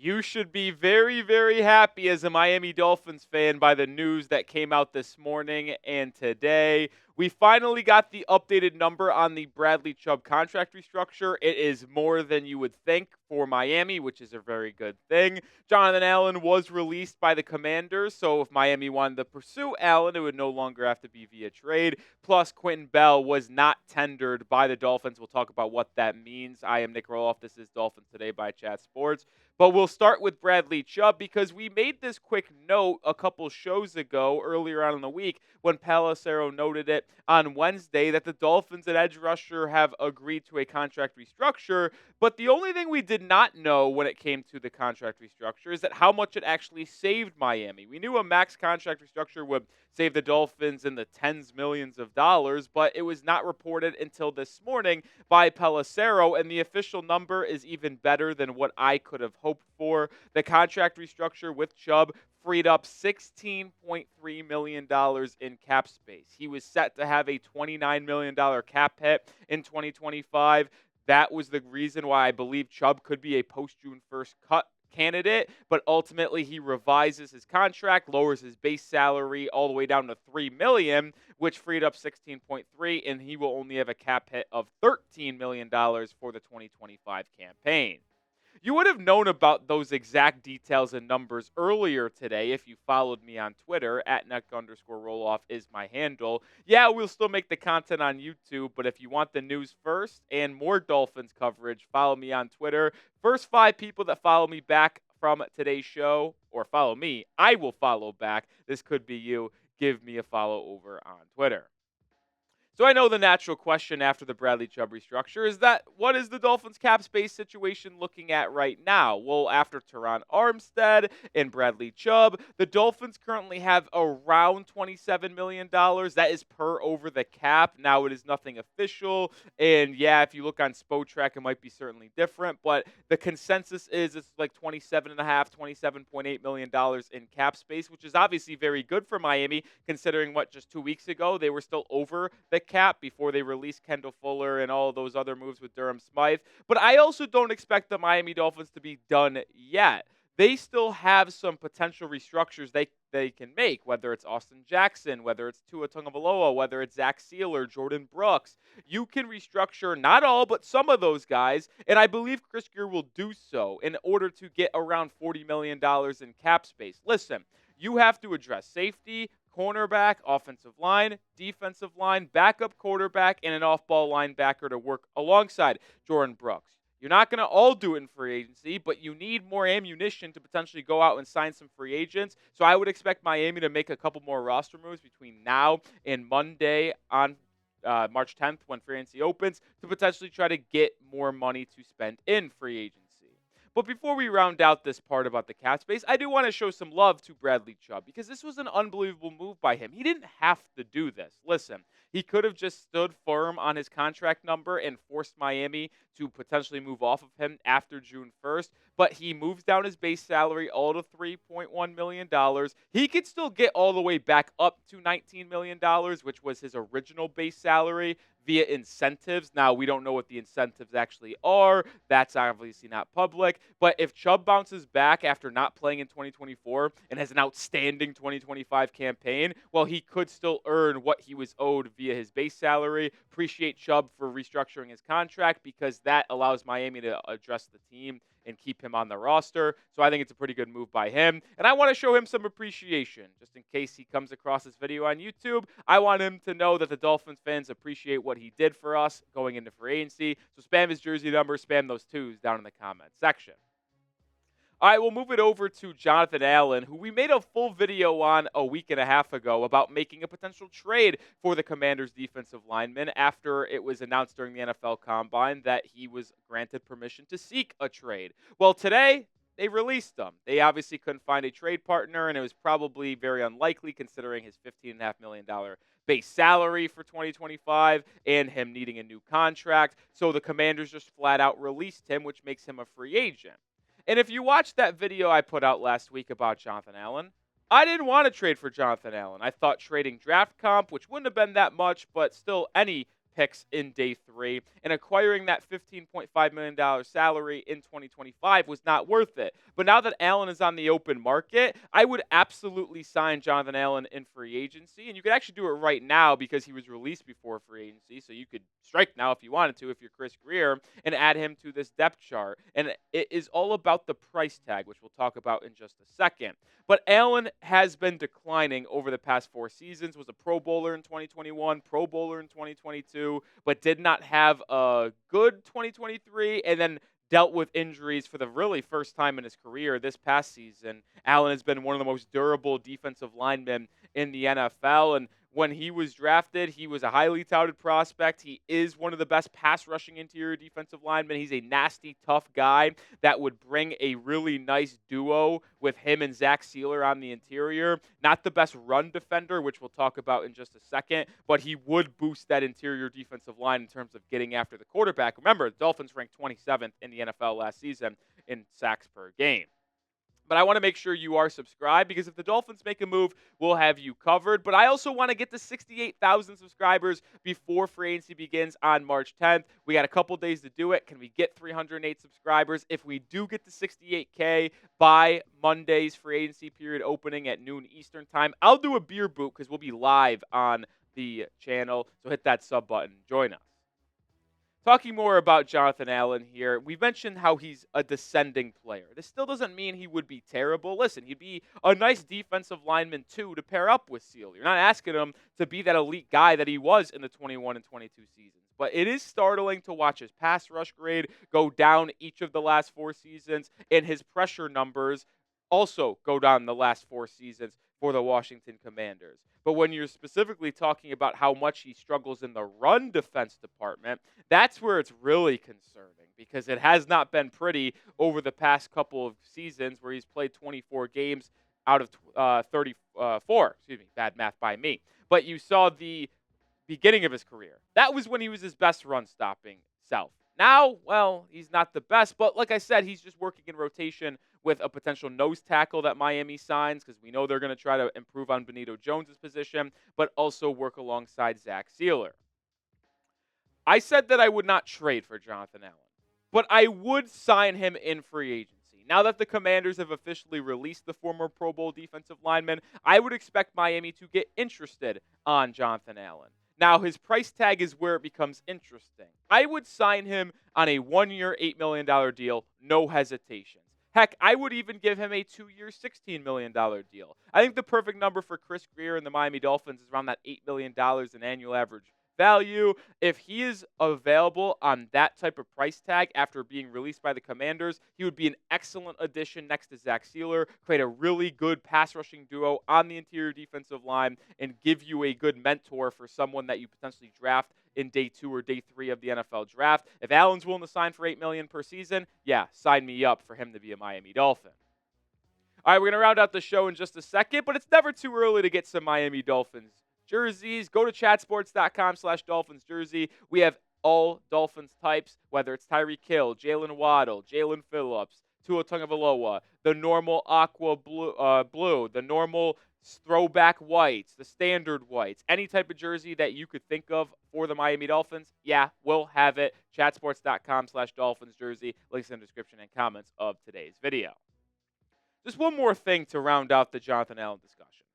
You should be very, very happy as a Miami Dolphins fan by the news that came out this morning and today. We finally got the updated number on the Bradley Chubb contract restructure. It is more than you would think for Miami, which is a very good thing. Jonathan Allen was released by the Commanders, so if Miami wanted to pursue Allen, it would no longer have to be via trade. Plus, Quinton Bell was not tendered by the Dolphins. We'll talk about what that means. I am Nic Rohloff. This is Dolphins Today by Chat Sports. But we'll start with Bradley Chubb because we made this quick note a couple shows ago earlier on in the week when Pelissero noted it on Wednesday that the Dolphins and edge rusher have agreed to a contract restructure. But the only thing we did not know when it came to the contract restructure is that how much it actually saved Miami. We knew a max contract restructure would save the Dolphins in the tens millions of dollars, but it was not reported until this morning by Pelissero, and the official number is even better than what I could have hoped for. The contract restructure with Chubb freed up $16.3 million in cap space. He was set to have a $29 million cap hit in 2025. That was the reason why I believe Chubb could be a post-June 1st cut candidate, but ultimately he revises his contract, lowers his base salary all the way down to $3 million, which freed up $16.3, and he will only have a cap hit of $13 million for the 2025 campaign. You would have known about those exact details and numbers earlier today if you followed me on Twitter. @Nic_Rohloff is my handle. Yeah, we'll still make the content on YouTube, but if you want the news first and more Dolphins coverage, follow me on Twitter. First 5 people that follow me back from today's show, or follow me, I will follow back. This could be you. Give me a follow over on Twitter. So I know the natural question after the Bradley Chubb restructure is that what is the Dolphins cap space situation looking at right now? Well, after Teron Armstead and Bradley Chubb, the Dolphins currently have around $27 million. That is per over the cap. Now it is nothing official. And yeah, if you look on Spotrac, it might be certainly different. But the consensus is it's like $27.5, $27.8 million in cap space, which is obviously very good for Miami, considering what just 2 weeks ago they were still over the cap before they released Kendall Fuller and all of those other moves with Durham Smythe. But I also don't expect the Miami Dolphins to be done yet. They still have some potential restructures they can make, whether it's Austin Jackson, whether it's Tua Tagovailoa, whether it's Zach Sieler, Jordan Brooks. You can restructure not all, but some of those guys, and I believe Chris Grier will do so in order to get around $40 million in cap space. Listen, you have to address safety, cornerback, offensive line, defensive line, backup quarterback, and an off-ball linebacker to work alongside Jordan Brooks. You're not going to all do it in free agency, but you need more ammunition to potentially go out and sign some free agents. So I would expect Miami to make a couple more roster moves between now and Monday on March 10th when free agency opens to potentially try to get more money to spend in free agency. But before we round out this part about the cap space, I do want to show some love to Bradley Chubb because this was an unbelievable move by him. He didn't have to do this. Listen, he could have just stood firm on his contract number and forced Miami to potentially move off of him after June 1st, but he moves down his base salary all to $3.1 million. He could still get all the way back up to $19 million, which was his original base salary, via incentives. Now, we don't know what the incentives actually are. That's obviously not public. But if Chubb bounces back after not playing in 2024 and has an outstanding 2025 campaign, well, he could still earn what he was owed via his base salary. Appreciate Chubb for restructuring his contract because that allows Miami to address the team and keep him on the roster. So I think it's a pretty good move by him. And I want to show him some appreciation. Just in case he comes across this video on YouTube, I want him to know that the Dolphins fans appreciate what he did for us going into free agency. So spam his jersey number, spam those twos down in the comments section. All right, we'll move it over to Jonathan Allen, who we made a full video on a week and a half ago about making a potential trade for the Commanders' defensive lineman after it was announced during the NFL Combine that he was granted permission to seek a trade. Well, today, they released him. They obviously couldn't find a trade partner, and it was probably very unlikely considering his $15.5 million base salary for 2025 and him needing a new contract. So the Commanders just flat out released him, which makes him a free agent. And if you watched that video I put out last week about Jonathan Allen, I didn't want to trade for Jonathan Allen. I thought trading draft comp, which wouldn't have been that much, but still any picks in day 3, and acquiring that $15.5 million salary in 2025 was not worth it. But now that Allen is on the open market, I would absolutely sign Jonathan Allen in free agency, and you could actually do it right now because he was released before free agency, so you could strike now if you wanted to, if you're Chris Grier, and add him to this depth chart. And it is all about the price tag, which we'll talk about in just a second. But Allen has been declining over the past 4 seasons, was a Pro Bowler in 2021, Pro Bowler in 2022, but did not have a good 2023, and then dealt with injuries for the really first time in his career this past season. Allen has been one of the most durable defensive linemen in the NFL, and when he was drafted, he was a highly touted prospect. He is one of the best pass rushing interior defensive linemen. He's a nasty, tough guy that would bring a really nice duo with him and Zach Sieler on the interior. Not the best run defender, which we'll talk about in just a second, but he would boost that interior defensive line in terms of getting after the quarterback. Remember, the Dolphins ranked 27th in the NFL last season in sacks per game. But I want to make sure you are subscribed because if the Dolphins make a move, we'll have you covered. But I also want to get to 68,000 subscribers before free agency begins on March 10th. We got a couple days to do it. Can we get 308 subscribers? If we do get to 68K by Monday's free agency period opening at noon Eastern time, I'll do a beer boot because we'll be live on the channel. So hit that sub button. Join us. Talking more about Jonathan Allen here, we mentioned how he's a descending player. This still doesn't mean he would be terrible. Listen, he'd be a nice defensive lineman, too, to pair up with Sieler. You're not asking him to be that elite guy that he was in the 21 and 22 seasons. But it is startling to watch his pass rush grade go down each of the last 4 seasons, and his pressure numbers also go down the last 4 seasons for the Washington Commanders. But when you're specifically talking about how much he struggles in the run defense department, that's where it's really concerning because it has not been pretty over the past couple of seasons where he's played 24 games out of 34. Excuse me, bad math by me. But you saw the beginning of his career. That was when he was his best run-stopping self. Now, well, he's not the best, but like I said, he's just working in rotation with a potential nose tackle that Miami signs because we know they're going to try to improve on Benito Jones's position, but also work alongside Zach Sieler. I said that I would not trade for Jonathan Allen, but I would sign him in free agency. Now that the Commanders have officially released the former Pro Bowl defensive lineman, I would expect Miami to get interested on Jonathan Allen. Now, his price tag is where it becomes interesting. I would sign him on a 1-year, $8 million deal, no hesitations. Heck, I would even give him a 2-year, $16 million deal. I think the perfect number for Chris Grier and the Miami Dolphins is around that $8 million in annual average value. If he is available on that type of price tag after being released by the Commanders, he would be an excellent addition next to Zach Sieler, create a really good pass rushing duo on the interior defensive line, and give you a good mentor for someone that you potentially draft in day 2 or day 3 of the NFL draft. If Allen's willing to sign for $8 million per season, yeah, sign me up for him to be a Miami Dolphin. All right, we're going to round out the show in just a second, but it's never too early to get some Miami Dolphins jerseys. Go to chatsports.com/Dolphins jersey. We have all Dolphins types, whether it's Tyreek Hill, Jalen Waddle, Jalen Phillips, Tua Tagovailoa, the normal aqua blue, the normal throwback whites, the standard whites, any type of jersey that you could think of for the Miami Dolphins, yeah, we'll have it. Chatsports.com/Dolphins jersey. Links in the description and comments of today's video. Just one more thing to round out the Jonathan Allen discussion.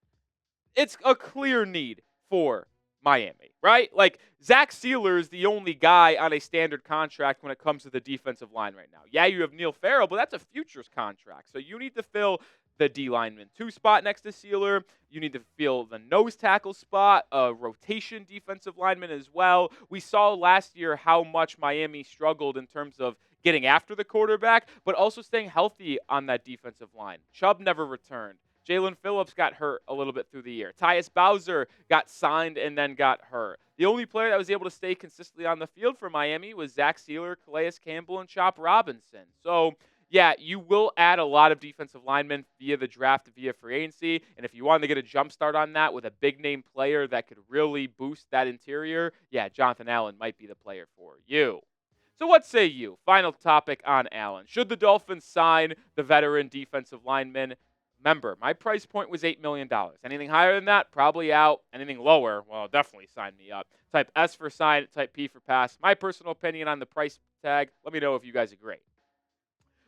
It's a clear need for Miami, right? Like, Zach Sieler is the only guy on a standard contract when it comes to the defensive line right now. Yeah, you have Neil Farrell, but that's a futures contract. So you need to fill the D lineman 2 spot next to Sieler. You need to fill the nose tackle spot, a rotation defensive lineman as well. We saw last year how much Miami struggled in terms of getting after the quarterback, but also staying healthy on that defensive line. Chubb never returned. Jalen Phillips got hurt a little bit through the year. Tyus Bowser got signed and then got hurt. The only player that was able to stay consistently on the field for Miami was Zach Sieler, Calais Campbell, and Chop Robinson. So, yeah, you will add a lot of defensive linemen via the draft, via free agency. And if you wanted to get a jump start on that with a big-name player that could really boost that interior, yeah, Jonathan Allen might be the player for you. So what say you? Final topic on Allen. Should the Dolphins sign the veteran defensive lineman? Remember, my price point was $8 million. Anything higher than that, probably out. Anything lower, well, definitely sign me up. Type S for sign, type P for pass. My personal opinion on the price tag. Let me know if you guys agree.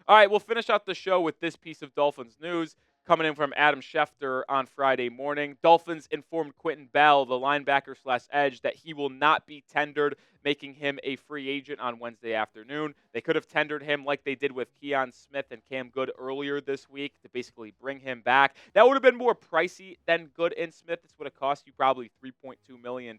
All right, we'll finish out the show with this piece of Dolphins news coming in from Adam Schefter on Friday morning. Dolphins informed Quinton Bell, the linebacker/edge, that he will not be tendered, making him a free agent on Wednesday afternoon. They could have tendered him like they did with Keon Smith and Cam Good earlier this week to basically bring him back. That would have been more pricey than Good and Smith. This would have cost you probably $3.2 million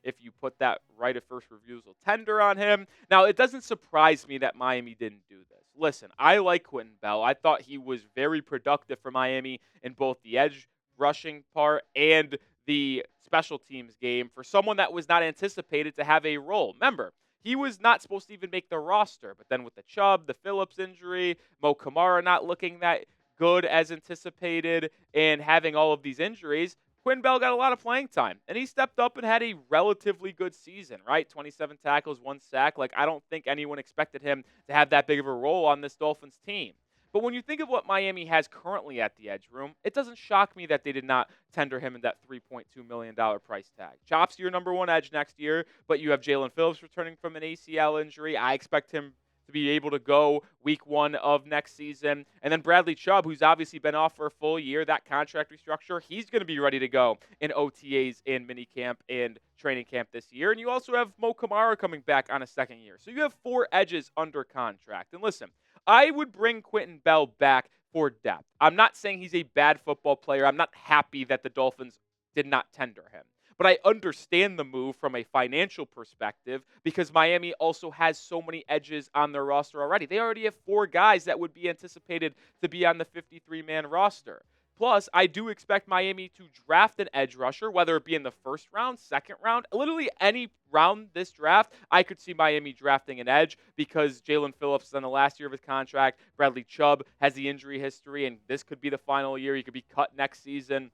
if you put that right of first refusal tender on him. Now, it doesn't surprise me that Miami didn't do this. Listen, I like Quinton Bell. I thought he was very productive for Miami in both the edge rushing part and the special teams game for someone that was not anticipated to have a role. Remember, he was not supposed to even make the roster, but then with the Chubb, the Phillips injury, Mo Kamara not looking that good as anticipated, and having all of these injuries, Quinton Bell got a lot of playing time, and he stepped up and had a relatively good season, right? 27 tackles, 1 sack. Like, I don't think anyone expected him to have that big of a role on this Dolphins team. But when you think of what Miami has currently at the edge room, it doesn't shock me that they did not tender him in that $3.2 million price tag. Chop's your number one edge next year, but you have Jalen Phillips returning from an ACL injury. I expect him to be able to go week 1 of next season. And then Bradley Chubb, who's obviously been off for a full year, that contract restructure, he's going to be ready to go in OTAs and minicamp and training camp this year. And you also have Mo Kamara coming back on a second year. So you have 4 edges under contract. And listen, I would bring Quinton Bell back for depth. I'm not saying he's a bad football player. I'm not happy that the Dolphins did not tender him. But I understand the move from a financial perspective because Miami also has so many edges on their roster already. They already have 4 guys that would be anticipated to be on the 53-man roster. Plus, I do expect Miami to draft an edge rusher, whether it be in the first round, second round, literally any round this draft. I could see Miami drafting an edge because Jalen Phillips is on the last year of his contract. Bradley Chubb has the injury history, and this could be the final year. He could be cut next season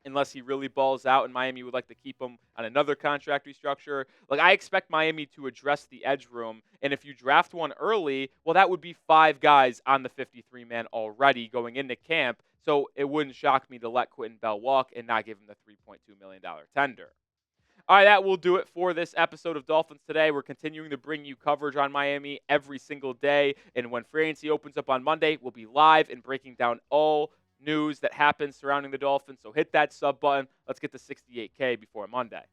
unless he really balls out and Miami would like to keep him on another contract restructure. Like, I expect Miami to address the edge room, and if you draft one early, well, that would be 5 guys on the 53-man already going into camp, so it wouldn't shock me to let Quinton Bell walk and not give him the $3.2 million tender. All right, that will do it for this episode of Dolphins Today. We're continuing to bring you coverage on Miami every single day, and when free agency opens up on Monday, we'll be live and breaking down all news that happens surrounding the Dolphins. So hit that sub button. Let's get to 68K before Monday.